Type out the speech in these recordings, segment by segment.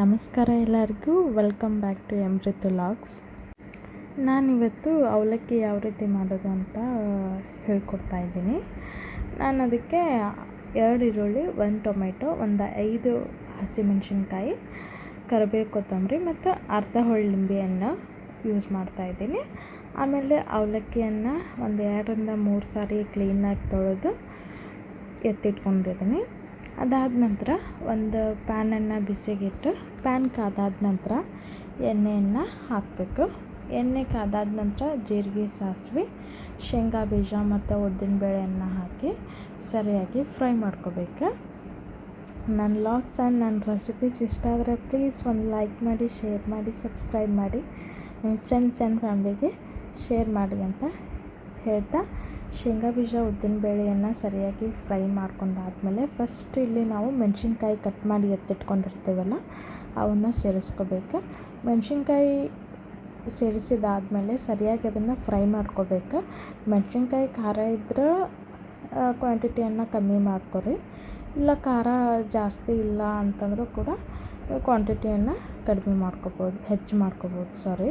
ನಮಸ್ಕಾರ ಎಲ್ಲರಿಗೂ, welcome back to Amrit vlogs. ನಾನಿವತ್ತು ಅವಲಕ್ಕಿ ಯಾವ ರೀತಿ ಮಾಡೋದು ಅಂತ ಹೇಳ್ಕೊಡ್ತಾ ಇದ್ದೀನಿ. ನಾನು ಅದಕ್ಕೆ 2 ಈರುಳ್ಳಿ, 1 ಟೊಮೆಟೊ, ಒಂದು 5 ಹಸಿಮೆಣಸಿನ್ಕಾಯಿ, ಕರಿಬೇವು, ಕೊತ್ತಂಬರಿ ಮತ್ತು ಅರ್ಧ ಹೋಳು ಲಿಂಬೆಯನ್ನು ಯೂಸ್ ಮಾಡ್ತಾಯಿದ್ದೀನಿ. ಆಮೇಲೆ ಅವಲಕ್ಕಿಯನ್ನು ಒಂದು 2ರಿಂದ 3 ಸಾರಿ ಕ್ಲೀನಾಗಿ ತೊಳೆದು ಎತ್ತಿಟ್ಕೊಂಡಿದ್ದೀನಿ. ಅದಾದ ನಂತರ ಒಂದು ಪ್ಯಾನನ್ನು ಬಿಸಿಗಿಟ್ಟು ಪ್ಯಾನ್ ಕಾದಾದ ನಂತರ ಎಣ್ಣೆಯನ್ನು ಹಾಕಬೇಕು. ಎಣ್ಣೆ ಕಾದಾದ ನಂತರ ಜೀರಿಗೆ, ಸಾಸಿವೆ, ಶೇಂಗಾ ಬೀಜ ಮತ್ತು ಉದ್ದಿನಬೇಳೆಯನ್ನು ಹಾಕಿ ಸರಿಯಾಗಿ ಫ್ರೈ ಮಾಡ್ಕೋಬೇಕು. ನನ್ನ ವ್ಲಾಗ್ಸ್ ಆ್ಯಂಡ್ ನನ್ನ ರೆಸಿಪೀಸ್ ಇಷ್ಟ ಆದರೆ ಪ್ಲೀಸ್ ಒಂದು ಲೈಕ್ ಮಾಡಿ, ಶೇರ್ ಮಾಡಿ, ಸಬ್ಸ್ಕ್ರೈಬ್ ಮಾಡಿ, ನಿಮ್ಮ ಫ್ರೆಂಡ್ಸ್ ಆ್ಯಂಡ್ ಫ್ಯಾಮ್ಲಿಗೆ ಶೇರ್ ಮಾಡಿ ಅಂತ ಹೇಳ್ತಾ, ಶೇಂಗಾ ಬೀಜ ಉದ್ದಿನಬೇಳೆಯನ್ನು ಸರಿಯಾಗಿ ಫ್ರೈ ಮಾಡ್ಕೊಂಡಾದಮೇಲೆ ಫಸ್ಟ್ ಇಲ್ಲಿ ನಾವು ಮೆಣಸಿನ್ಕಾಯಿ ಕಟ್ ಮಾಡಿ ಎತ್ತಿಟ್ಕೊಂಡಿರ್ತೀವಲ್ಲ ಅವನ್ನು ಸೇರಿಸ್ಕೋಬೇಕು. ಮೆಣಸಿನ್ಕಾಯಿ ಸೇರಿಸಿದಾದಮೇಲೆ ಸರಿಯಾಗಿ ಅದನ್ನು ಫ್ರೈ ಮಾಡ್ಕೋಬೇಕು. ಮೆಣಸಿನ್ಕಾಯಿ ಖಾರ ಇದ್ದರೆ ಕ್ವಾಂಟಿಟಿಯನ್ನು ಕಮ್ಮಿ ಮಾಡ್ಕೊರಿ, ಇಲ್ಲ ಖಾರ ಜಾಸ್ತಿ ಇಲ್ಲ ಅಂತಂದರೂ ಕೂಡ ಕ್ವಾಂಟಿಟಿಯನ್ನು ಕಡಿಮೆ ಮಾಡ್ಕೋಬೋದು, ಹೆಚ್ಚು ಮಾಡ್ಕೋಬೋದು.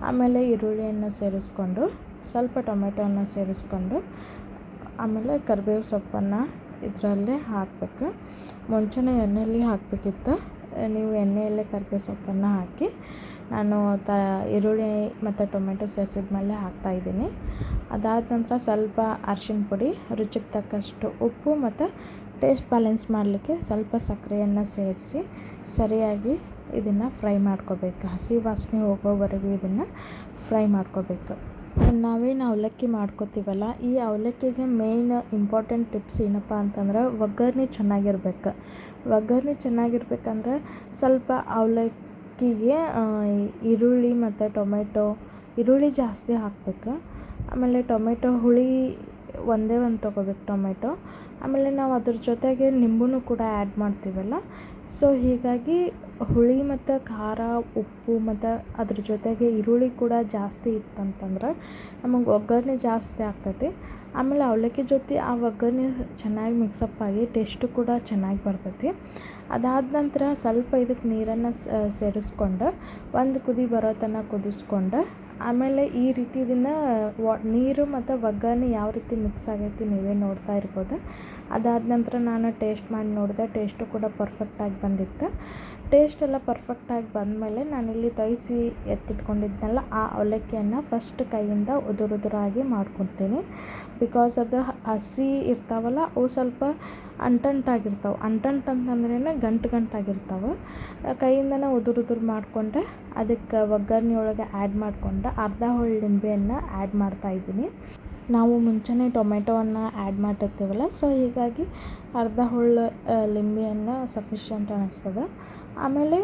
ಆಮೇಲೆ ಈರುಳ್ಳಿಯನ್ನು ಸೇರಿಸ್ಕೊಂಡು ಸ್ವಲ್ಪ ಟೊಮೆಟೊವನ್ನು ಸೇರಿಸ್ಕೊಂಡು ಆಮೇಲೆ ಕರಿಬೇವು ಸೊಪ್ಪನ್ನು ಇದರಲ್ಲೇ ಹಾಕಬೇಕು. ಮುಂಚೆನೇ ಎಣ್ಣೆಯಲ್ಲಿ ಹಾಕಬೇಕಿತ್ತು, ನೀವು ಎಣ್ಣೆಯಲ್ಲೇ ಕರಿಬೇವು ಸೊಪ್ಪನ್ನು ಹಾಕಿ ನಾನು ಈರುಳ್ಳಿ ಮತ್ತು ಟೊಮೆಟೊ ಸೇರಿಸಿದ್ಮೇಲೆ ಹಾಕ್ತಾಯಿದ್ದೀನಿ. ಅದಾದ ನಂತರ ಸ್ವಲ್ಪ ಅರಿಶಿಣ ಪುಡಿ, ರುಚಿಗೆ ತಕ್ಕಷ್ಟು ಉಪ್ಪು ಮತ್ತು ಟೇಸ್ಟ್ ಬ್ಯಾಲೆನ್ಸ್ ಮಾಡಲಿಕ್ಕೆ ಸ್ವಲ್ಪ ಸಕ್ಕರೆಯನ್ನು ಸೇರಿಸಿ ಸರಿಯಾಗಿ ಇದನ್ನು ಫ್ರೈ ಮಾಡ್ಕೋಬೇಕು. ಹಸಿ ವಾಸನೆ ಹೋಗೋವರೆಗೂ ಇದನ್ನು ಫ್ರೈ ಮಾಡ್ಕೋಬೇಕು. ನಾವೇನು ಅವಲಕ್ಕಿ ಮಾಡ್ಕೋತೀವಲ್ಲ, ಈ ಅವಲಕ್ಕಿಗೆ ಮೇಯ್ನ್ ಇಂಪಾರ್ಟೆಂಟ್ ಟಿಪ್ಸ್ ಏನಪ್ಪ ಅಂತಂದ್ರೆ ಒಗ್ಗರಣೆ ಚೆನ್ನಾಗಿರ್ಬೇಕು. ಒಗ್ಗರಣೆ ಚೆನ್ನಾಗಿರ್ಬೇಕಂದ್ರೆ ಸ್ವಲ್ಪ ಅವಲಕ್ಕಿಗೆ ಈರುಳ್ಳಿ ಮತ್ತು ಟೊಮೆಟೊ, ಈರುಳ್ಳಿ ಜಾಸ್ತಿ ಹಾಕಬೇಕು. ಆಮೇಲೆ ಟೊಮೆಟೊ ಹುಳಿ ಒಂದೇ ಒಂದು ತೊಗೋಬೇಕು ಟೊಮೆಟೊ. ಆಮೇಲೆ ನಾವು ಅದ್ರ ಜೊತೆಗೆ ನಿಂಬೂ ಕೂಡ ಆ್ಯಡ್ ಮಾಡ್ತೀವಲ್ಲ, ಸೊ ಹೀಗಾಗಿ ಹುಳಿ ಮತ್ತು ಖಾರ, ಉಪ್ಪು ಮತ್ತು ಅದ್ರ ಜೊತೆಗೆ ಈರುಳ್ಳಿ ಕೂಡ ಜಾಸ್ತಿ ಇತ್ತಂತಂದ್ರೆ ನಮಗೆ ಒಗ್ಗರಣೆ ಜಾಸ್ತಿ ಆಗ್ತೈತಿ. ಆಮೇಲೆ ಅವಲಕ್ಕಿ ಜೊತೆ ಆ ಒಗ್ಗರಣೆ ಚೆನ್ನಾಗಿ ಮಿಕ್ಸಪ್ ಆಗಿ ಟೇಸ್ಟು ಕೂಡ ಚೆನ್ನಾಗಿ ಬರ್ತೈತಿ. ಅದಾದ ನಂತರ ಸ್ವಲ್ಪ ಇದಕ್ಕೆ ನೀರನ್ನು ಸೇರಿಸ್ಕೊಂಡು ಒಂದು ಕುದಿ ಬರೋ ತನಕ ಕುದಿಸ್ಕೊಂಡು ಆಮೇಲೆ ಈ ರೀತಿ ಇದನ್ನು ನೀರು ಮತ್ತು ಒಗ್ಗರಣೆ ಯಾವ ರೀತಿ ಮಿಕ್ಸ್ ಆಗೈತಿ ನೀವೇ ನೋಡ್ತಾ ಇರ್ಬೋದು. ಅದಾದ ನಂತರ ನಾನು ಟೇಸ್ಟ್ ಮಾಡಿ ನೋಡಿದೆ, ಟೇಸ್ಟು ಕೂಡ ಪರ್ಫೆಕ್ಟಾಗಿ ಬಂದಿತ್ತು. ಟೇಸ್ಟ್ ಎಲ್ಲ ಪರ್ಫೆಕ್ಟಾಗಿ ಬಂದಮೇಲೆ ನಾನಿಲ್ಲಿ ತೋಯಿಸಿ ಎತ್ತಿಟ್ಕೊಂಡಿದ್ನಲ್ಲ ಆ ಅವಲಕ್ಕಿಯನ್ನು ಫಸ್ಟ್ ಕೈಯಿಂದ ಉದುರಾಗಿ ಮಾಡ್ಕೊತೀನಿ. ಬಿಕಾಸ್ ಅದು ಹಸಿ ಇರ್ತಾವಲ್ಲ, ಅವು ಸ್ವಲ್ಪ ಅಂಟಂಟಾಗಿರ್ತಾವೆ. ಅಂತಂದ್ರೇ ಗಂಟಾಗಿರ್ತಾವೆ. ಕೈಯಿಂದನೇ ಉದುರು ಮಾಡಿಕೊಂಡೆ ಅದಕ್ಕೆ ಒಗ್ಗರಣೆ ಒಳಗೆ ಆ್ಯಡ್ ಮಾಡಿಕೊಂಡು ಅರ್ಧ ಹೋಳು ಲಿಂಬೆಯನ್ನು ಆ್ಯಡ್ ಮಾಡ್ತಾಯಿದ್ದೀನಿ. ನಾವು ಮುಂಚೆನೇ ಟೊಮೆಟೊವನ್ನು ಆ್ಯಡ್ ಮಾಡಿರ್ತೀವಲ್ಲ, ಸೊ ಹೀಗಾಗಿ ಅರ್ಧ ಹೋಳು ಲಿಂಬೆಯನ್ನು ಸಫಿಷಿಯೆಂಟ್ ಅನ್ನಿಸ್ತದೆ. ಆಮೇಲೆ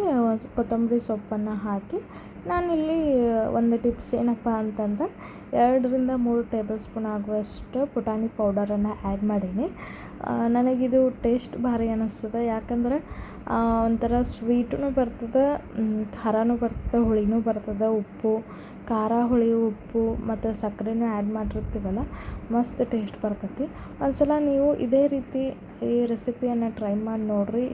ಕೊತ್ತಂಬರಿ ಸೊಪ್ಪನ್ನು ಹಾಕಿ ನಾನಿಲ್ಲಿ ಒಂದು ಟಿಪ್ಸ್ ಏನಪ್ಪ ಅಂತಂದ್ರೆ 2ರಿಂದ 3 ಟೇಬಲ್ ಸ್ಪೂನ್ ಆಗುವಷ್ಟು ಪುಟಾಣಿ ಪೌಡರನ್ನು ಆ್ಯಡ್ ಮಾಡೀನಿ. ನನಗಿದು ಟೇಸ್ಟ್ ಭಾರಿ ಅನ್ನಿಸ್ತದೆ, ಯಾಕಂದ್ರೆ ಒಂಥರ ಸ್ವೀಟೂ ಬರ್ತದೆ, ಖಾರನೂ ಬರ್ತದೆ, ಹುಳಿನೂ ಬರ್ತದೆ. ಉಪ್ಪು, ಖಾರ, ಹುಳಿ, ಉಪ್ಪು ಮತ್ತು ಸಕ್ಕರೆನೂ ಆ್ಯಡ್ ಮಾಡಿರ್ತೀವಲ್ಲ, ಮಸ್ತ್ ಟೇಸ್ಟ್ ಬರ್ತೈತಿ. ಒಂದ್ಸಲ ನೀವು ಇದೇ ರೀತಿ ಈ ರೆಸಿಪಿಯನ್ನು ಟ್ರೈ ಮಾಡಿ ನೋಡಿರಿ.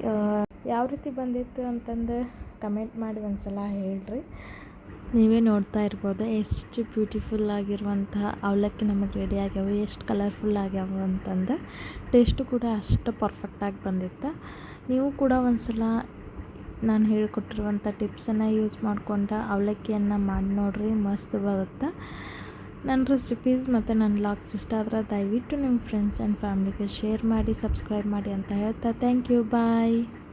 ಯಾವ ರೀತಿ ಬಂದಿತ್ತು ಅಂತಂದು ಕಮೆಂಟ್ ಮಾಡಿ ಒಂದ್ಸಲ ಹೇಳ್ರಿ. ನೀವೇ ನೋಡ್ತಾ ಇರ್ಬೋದು ಎಷ್ಟು ಬ್ಯೂಟಿಫುಲ್ ಆಗಿರುವಂತಹ ಅವಲಕ್ಕಿ ನಮಗೆ ರೆಡಿ ಆಗ್ಯಾವೆ, ಎಷ್ಟು ಕಲರ್ಫುಲ್ ಆಗ್ಯಾವ ಅಂತಂದು. ಟೇಸ್ಟು ಕೂಡ ಅಷ್ಟು ಪರ್ಫೆಕ್ಟಾಗಿ ಬಂದಿತ್ತು. ನೀವು ಕೂಡ ಒಂದ್ಸಲ ನಾನು ಹೇಳ್ಕೊಟ್ಟಿರುವಂಥ ಟಿಪ್ಸನ್ನು ಯೂಸ್ ಮಾಡ್ಕೊಂಡು ಅವಲಕ್ಕಿಯನ್ನು ಮಾಡಿ ನೋಡಿರಿ, ಮಸ್ತ್ ಬರುತ್ತೆ. ನನ್ನ ರೆಸಿಪೀಸ್ ಮತ್ತು ನನ್ನ ವ್ಲಾಗ್ಸ್ ಇಷ್ಟ ಆದರೆ ದಯವಿಟ್ಟು ನಿಮ್ಮ ಫ್ರೆಂಡ್ಸ್ ಆ್ಯಂಡ್ ಫ್ಯಾಮ್ಲಿಗೆ ಶೇರ್ ಮಾಡಿ, ಸಬ್ಸ್ಕ್ರೈಬ್ ಮಾಡಿ ಅಂತ ಹೇಳ್ತಾ ಥ್ಯಾಂಕ್ ಯು, ಬಾಯ್.